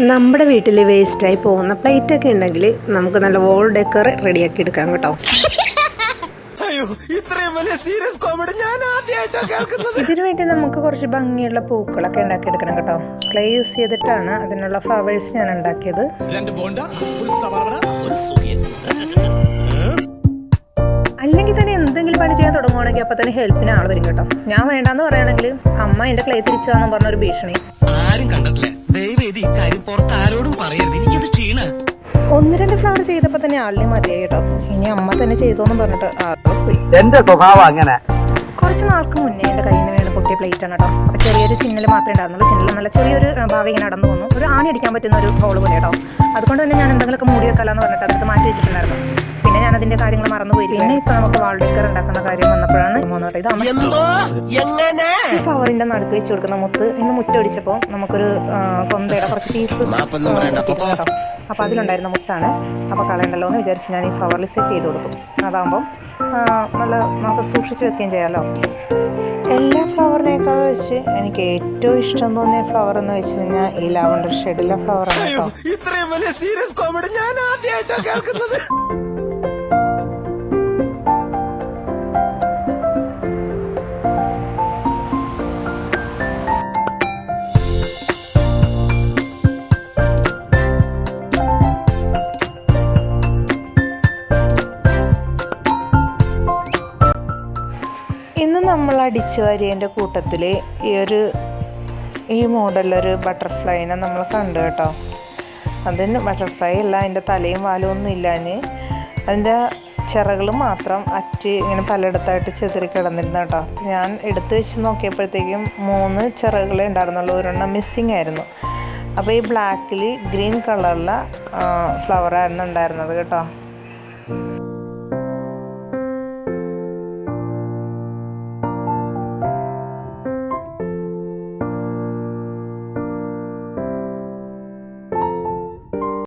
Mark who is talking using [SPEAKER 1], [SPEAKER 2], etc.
[SPEAKER 1] നമ്മുടെ വീട്ടിൽ വേസ്റ്റായി പോകുന്ന പ്ലേറ്റൊക്കെ ഉണ്ടെങ്കിൽ നമുക്ക് നല്ല വോൾ ഡെക്കർ റെഡിയാക്കി എടുക്കാം കേട്ടോ. ഇതിനു വേണ്ടി നമുക്ക് കുറച്ച് ഭംഗിയുള്ള പൂക്കളൊക്കെ ഉണ്ടാക്കിയെടുക്കണം കേട്ടോ. ക്ലേ യൂസ് ചെയ്തിട്ടാണ് അതിനുള്ള ഫ്ലവേഴ്സ് ഞാൻ ഉണ്ടാക്കിയത്. അല്ലെങ്കിൽ തന്നെ എന്തെങ്കിലും പണി ചെയ്യാൻ തുടങ്ങുവാണെങ്കിൽ അപ്പൊ തന്നെ ഹെൽപ്പിന് ആൾ വരും കേട്ടോ. ഞാൻ വേണ്ടാന്ന് പറയുകയാണെങ്കിൽ അമ്മ എന്റെ ക്ലേ തിരിച്ചാന്നും പറഞ്ഞൊരു ഭീഷണി. ആരും കണ്ടിട്ടില്ല, ആരോടും പറയരുത്, എനിക്കത് ക്ഷീണ. 1-2 ഫ്ലവർ ചെയ്തപ്പോ തന്നെ ആളിനെ മതിയായി കേട്ടോ. ഇനി അമ്മ തന്നെ ചെയ്തോന്ന് പറഞ്ഞിട്ട് പോയി.
[SPEAKER 2] എന്റെ സ്വഭാവം അങ്ങനെ.
[SPEAKER 1] കുറച്ച് നാൾക്ക് മുന്നേ എന്റെ കയ്യിൽ നിന്ന് വീണ് പൊട്ടിയ പ്ലേറ്റ് ആണ് കേട്ടോ. അപ്പൊ ചെറിയൊരു ചിന്നൽ മാത്രമേ ഉണ്ടായിരുന്നുള്ളൂ. ചിന്നൽ നല്ല ചെറിയൊരു ഭാഗം ഇങ്ങനെ നടന്നു വന്നു. ഒരു ആണി അടിക്കാൻ പറ്റുന്ന ഒരു ഹോള് പോലെ കേട്ടോ. അതുകൊണ്ട് തന്നെ ഞാൻ എന്തെങ്കിലുമൊക്കെ മൂടി വെക്കാമെന്ന് പറഞ്ഞിട്ട് അതൊക്കെ മാറ്റി വെച്ചിട്ടുണ്ടായിരുന്നു. പിന്നെ ഞാൻ അതിന്റെ കാര്യങ്ങൾ മറന്നുപോയി. പിന്നെ ഇപ്പൊ നമുക്ക് വാൾ ഡെക്കർ ഉണ്ടാക്കുന്ന കാര്യം വന്നപ്പോഴാണ് ഈ ഫ്ലവറിന്റെ നടുക്ക് വെച്ച് കൊടുക്കുന്ന മുത്ത് ഇന്ന് മുറ്റൊടിച്ചപ്പോ നമുക്കൊരു കൊന്തയുടെ കുറച്ച് പീസ് കേട്ടോ. അപ്പൊ അതിലുണ്ടായിരുന്ന മുത്താണ്. അപ്പൊ കളയണ്ടല്ലോ എന്ന് വിചാരിച്ച് ഞാൻ ഈ ഫ്ലവറിൽ സെറ്റ് ചെയ്ത് കൊടുത്തു. അതാകുമ്പോൾ നല്ല നമുക്ക് സൂക്ഷിച്ച് വെക്കുകയും ചെയ്യാമല്ലോ. എല്ലാ ഫ്ലവറിനേക്കാൾ വെച്ച് എനിക്ക് ഏറ്റവും ഇഷ്ടം തോന്നിയ ഫ്ലവർ എന്ന് വെച്ച് കഴിഞ്ഞാൽ ഈ ലാവണ്ടർ ഷെയ്ഡിലെ ഫ്ലവറാണ് കേട്ടോ.
[SPEAKER 2] ഇത്രയും വലിയ സീരിയസ് കോമഡി ഞാൻ ആദ്യമായിട്ടാണ് കേൾക്കുന്നത്.
[SPEAKER 1] ഇന്ന് നമ്മൾ അടിച്ചു വാരിയതിൻ്റെ കൂട്ടത്തിൽ ഈ മോഡലൊരു ബട്ടർഫ്ലൈനെ നമ്മൾ കണ്ടു കേട്ടോ. അതിന് ബട്ടർഫ്ലൈ അല്ല, അതിൻ്റെ തലയും വാലും ഒന്നും ഇല്ലാഞ്ഞ് അതിൻ്റെ ചിറകൾ മാത്രം ഇങ്ങനെ പലയിടത്തായിട്ട് ചെതറി കിടന്നിരുന്നു കേട്ടോ. ഞാൻ എടുത്ത് വെച്ച് നോക്കിയപ്പോഴത്തേക്കും 3 ചിറകളേ ഉണ്ടായിരുന്നുള്ളൂ, ഒരെണ്ണം മിസ്സിങ് ആയിരുന്നു. അപ്പോൾ ഈ ബ്ലാക്കിൽ ഗ്രീൻ കളറിലെ ഫ്ലവറായിരുന്നു ഉണ്ടായിരുന്നത് കേട്ടോ.